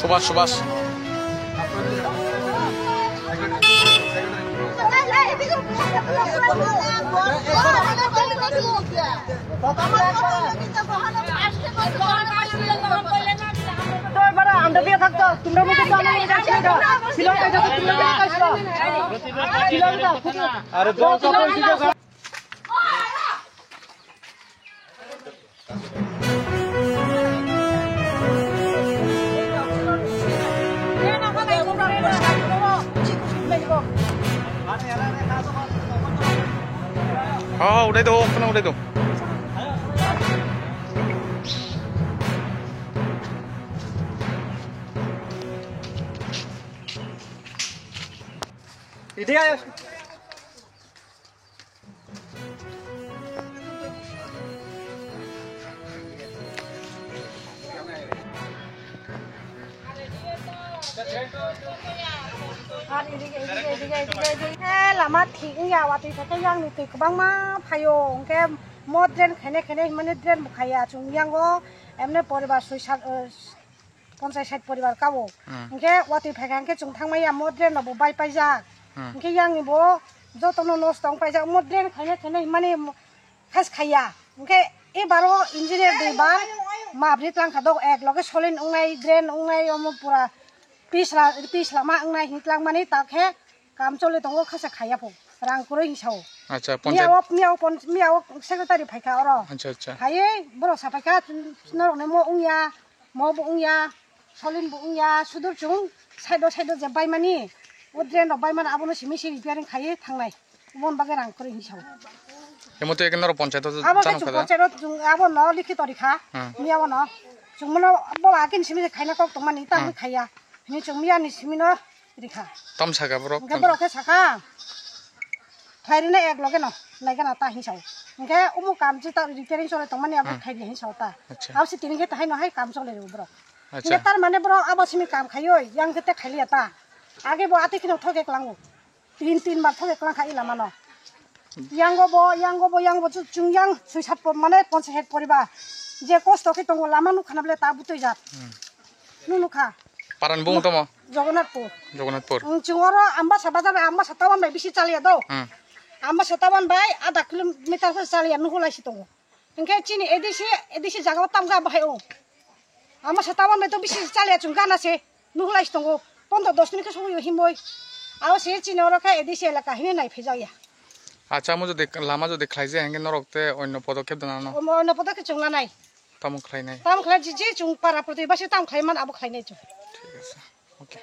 সুভাষ সুভাষ আমরা দিয়ে থাকতো তোমরা মধ্যে তো আমার ছিল এটা তো তোমরা আরে udah itu tenang udah itu ide ayo lama thing ya wati ta yang ni tik bang ma phayo ke modern khene khene mane dren bukhaya chung yang go emne poribar sui 50 poribar kawo ke wati phagang ke chung thang ma ya modern no bai pai ja ke yang ni bo joto no nos tong pai ja modern khene khene mane khas khaya ke ebaro engineer de ba ma brit lang khado ek loge solin ungai dren ungai omo pura piece lama ungai hitlang mane takhe काम चले दंगो खासा खाया फो रां कुरो हिसाव अच्छा panchayat मियाव secretary फाइका अर अच्छा अच्छा हाये बर साफाइका नरने मो उंया मो बो उंया सलिन बो उंया सुदुर जुं साइड जे बायमानि उद्रेन बायमान आबनो सिमिसि रिपेयारिं खाये थांनाय मन बागे रां कुरो हिसाव एमते एकनर पंचायत जानो खदा पंचायत जुं आबो न लिखित रिखा मियाव न जुंमनो बो आकिन सिमिसि खायना कक तमानि ता खाया नि जुं मियानि सिमिनो रिखा तम सागा बरो के साखा खाइरिना एक लगे न नाइगा ता हिसाव ओंके उमु काम जिता रिपेयरिंग चले तमानि अब खाइरि हिसाव ता आवसे तिनि के ताहाय नहाय काम चले रे ब्रो अच्छा तार माने ब्रो आबसिमी काम खायो yang केते खाइलिया ता आगे बो आते किनो ठगे क्लांगो तीन बार ठगे क्लां खाइ लामा न yang bo जुं yang सुइ सात माने 50 परिबा जे कष्ट के तंगो लामा नु खानाबले ता बुतै जात नुनुखा पारान बुं तम जगन्नाथपुर जुंगरो आम्बा साबाजा आम्बा सतावन बाय बिसि चालिया दो आम्बा सतावन बाय आधा किलोमीटर फोर चालिया नुहुलाइसि दङ इनके चिनि एदिसि जागाव तामगा बाहाय ओ आम्बा सतावन बाय तो बिसि चालिया जुं गानासे नुहुलाइसि दङ 15-10 मिनिट सयो हिमय आव से चिनि रखा एदिसि एलाका हिने नाय फेजाया अच्छा मो जदि लामा जदि खाइजे हेंगे नरकते अन्य पदक्षेप दनानो अन्य पदक्षेप जुंला नाय ताम खाइनाय जे जुं पारा प्रति बासे ताम खाइमान आबो खाइनाय जुं ठीक আছে ओके